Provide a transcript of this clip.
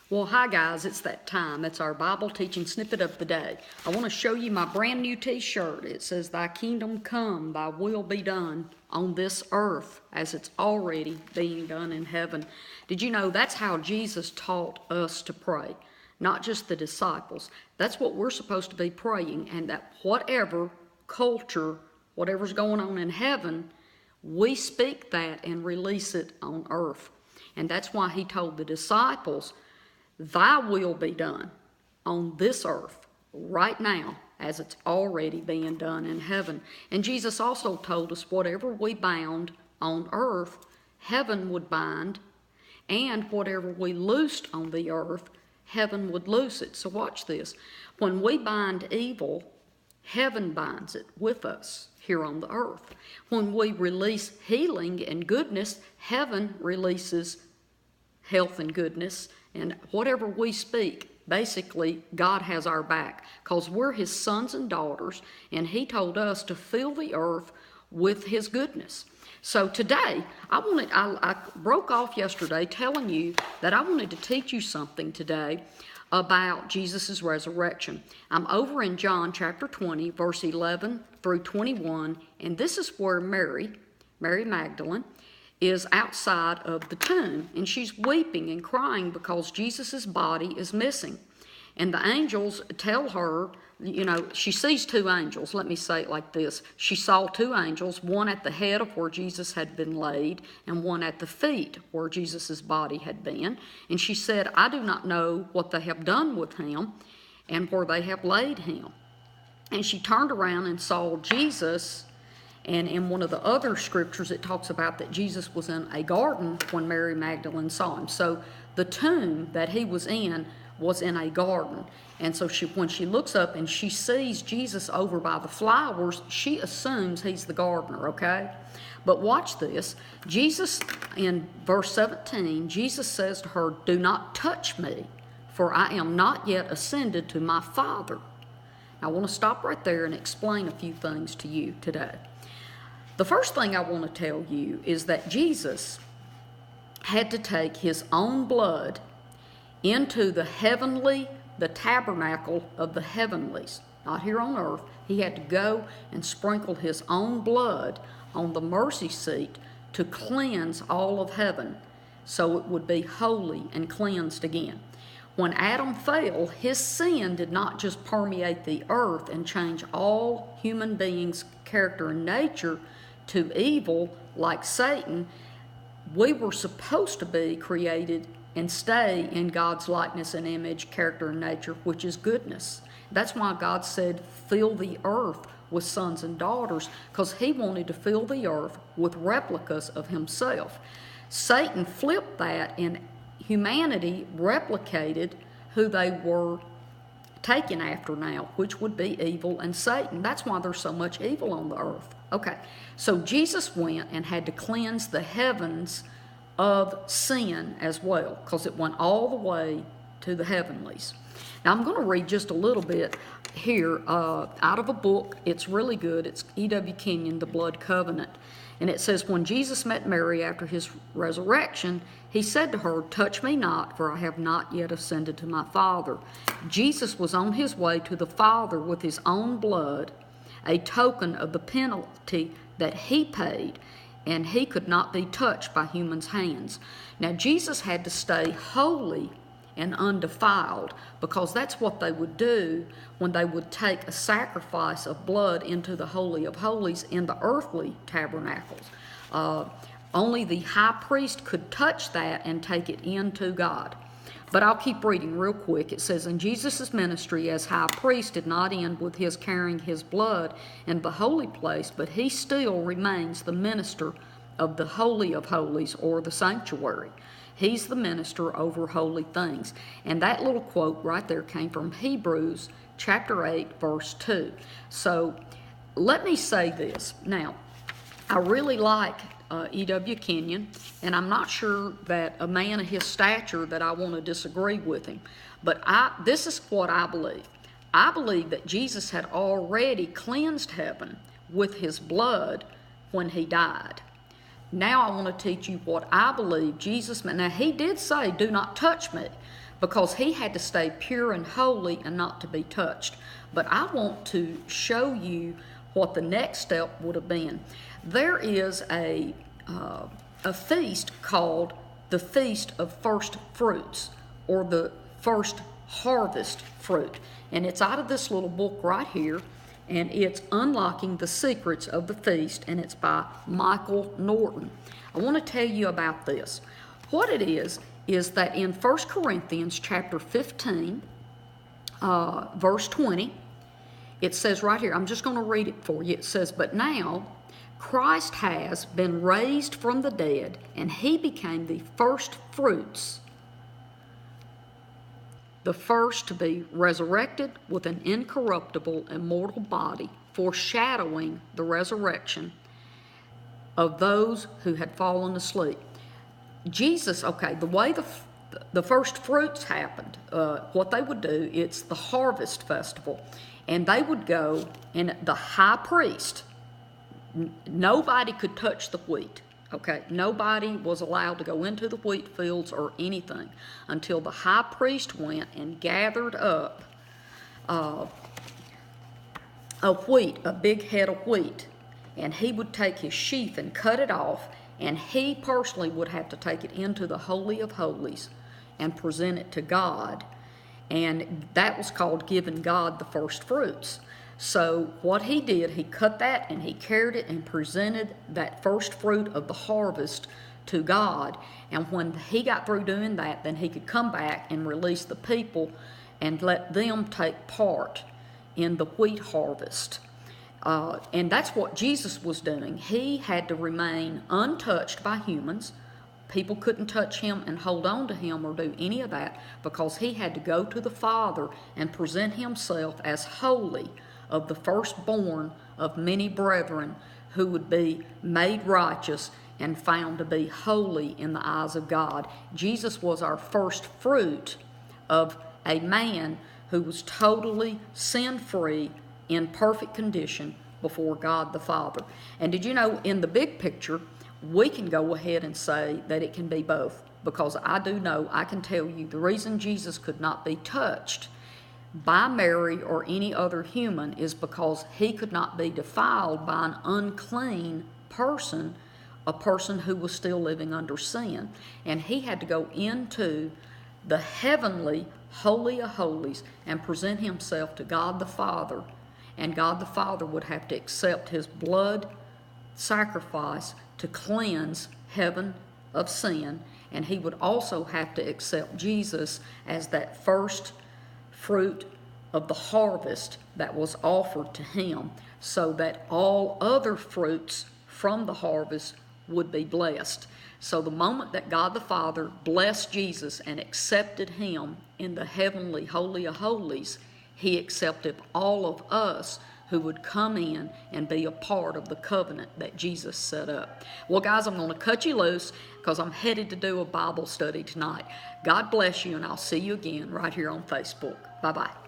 Well, hi guys, it's that time. It's our Bible Teaching Snippet of the day. I want to show you my brand new t-shirt. It says, "Thy kingdom come, thy will be done on this earth as it's already being done in heaven." Did you know that's how Jesus taught us to pray? Not just the disciples. That's what we're supposed to be praying, and that whatever culture, whatever's going on in heaven, we speak that and release it on earth. And that's why he told the disciples, "Thy will be done on this earth right now as it's already being done in heaven." And Jesus also told us whatever we bound on earth, heaven would bind, and whatever we loosed on the earth, heaven would loose it. So watch this. When we bind evil, heaven binds it with us here on the earth. When we release healing and goodness, heaven releases health and goodness. And whatever we speak, basically, God has our back because we're his sons and daughters, and he told us to fill the earth with his goodness. So today, I broke off yesterday telling you that I wanted to teach you something today about Jesus' resurrection. I'm over in John chapter 20, verse 11 through 21, and this is where Mary Magdalene, is outside of the tomb, and she's weeping and crying because Jesus' body is missing. And the angels tell her, she sees two angels. Let me say it like this. She saw two angels, one at the head of where Jesus had been laid, and one at the feet where Jesus' body had been. And she said, "I do not know what they have done with him and where they have laid him." And she turned around and saw Jesus. And in one of the other scriptures, it talks about that Jesus was in a garden when Mary Magdalene saw him. So the tomb that he was in was in a garden. And so when she looks up and she sees Jesus over by the flowers, she assumes he's the gardener, okay? But watch this. Jesus, in verse 17, Jesus says to her, "Do not touch me, for I am not yet ascended to my Father." I want to stop right there and explain a few things to you today. The first thing I want to tell you is that Jesus had to take his own blood into the tabernacle of the heavenlies, not here on earth. He had to go and sprinkle his own blood on the mercy seat to cleanse all of heaven so it would be holy and cleansed again. When Adam fell, his sin did not just permeate the earth and change all human beings' character and nature to evil like Satan. We were supposed to be created and stay in God's likeness and image, character and nature, which is goodness. That's why God said, "Fill the earth with sons and daughters," because he wanted to fill the earth with replicas of himself. Satan flipped that, and humanity replicated who they were taken after now, which would be evil and Satan. That's why there's so much evil on the earth. Okay, so Jesus went and had to cleanse the heavens of sin as well, because it went all the way to the heavenlies. Now I'm going to read just a little bit here out of a book. It's really good. It's IIW Kenyon, The Blood Covenant. And it says, "When Jesus met Mary after his resurrection, he said to her, 'Touch me not, for I have not yet ascended to my Father.'" Jesus was on his way to the Father with his own blood, a token of the penalty that he paid, and he could not be touched by humans' hands. Now, Jesus had to stay holy and undefiled, because that's what they would do when they would take a sacrifice of blood into the Holy of Holies in the earthly tabernacles. Only the high priest could touch that and take it into God. But I'll keep reading real quick. It says, "And Jesus' ministry as high priest did not end with his carrying his blood in the holy place, but he still remains the minister of the Holy of Holies, or the sanctuary. He's the minister over holy things." And that little quote right there came from Hebrews chapter 8, verse 2. So let me say this. Now, I really like E.W. Kenyon, and I'm not sure that a man of his stature that I want to disagree with him. But this is what I believe. I believe that Jesus had already cleansed heaven with his blood when he died. Now I want to teach you what I believe Jesus meant. Now he did say, "Do not touch me," because he had to stay pure and holy and not to be touched. But I want to show you what the next step would have been. There is a feast called the Feast of First Fruits, or the First Harvest Fruit. And it's out of this little book right here, and it's Unlocking the Secrets of the Feast, and it's by Michael Norton. I want to tell you about this. What it is that in 1 Corinthians chapter 15, verse 20, it says right here, I'm just going to read it for you. It says, "But now Christ has been raised from the dead, and he became the first fruits, the first to be resurrected with an incorruptible, immortal body, foreshadowing the resurrection of those who had fallen asleep." Jesus, okay, the way the first fruits happened, what they would do, it's the harvest festival, and they would go, and the high priest, nobody could touch the wheat, okay? Nobody was allowed to go into the wheat fields or anything until the high priest went and gathered up a big head of wheat, and he would take his sheaf and cut it off, and he personally would have to take it into the Holy of Holies and present it to God, and that was called giving God the first fruits. So what he did, he cut that and he carried it and presented that first fruit of the harvest to God. And when he got through doing that, then he could come back and release the people and let them take part in the wheat harvest. And that's what Jesus was doing. He had to remain untouched by humans. People couldn't touch him and hold on to him or do any of that, because he had to go to the Father and present himself as holy, of the firstborn of many brethren, who would be made righteous and found to be holy in the eyes of God. Jesus was our first fruit of a man who was totally sin-free, in perfect condition before God the Father. And did you know, in the big picture, we can go ahead and say that it can be both, because I do know, I can tell you, the reason Jesus could not be touched by Mary or any other human is because he could not be defiled by an unclean person, a person who was still living under sin. And he had to go into the heavenly Holy of Holies and present himself to God the Father, and God the Father would have to accept his blood sacrifice to cleanse heaven of sin, and he would also have to accept Jesus as that first fruit of the harvest that was offered to him, so that all other fruits from the harvest would be blessed. So the moment that God the Father blessed Jesus and accepted him in the heavenly Holy of Holies, he accepted all of us who would come in and be a part of the covenant that Jesus set up. Well, guys, I'm going to cut you loose because I'm headed to do a Bible study tonight. God bless you, and I'll see you again right here on Facebook. Bye-bye.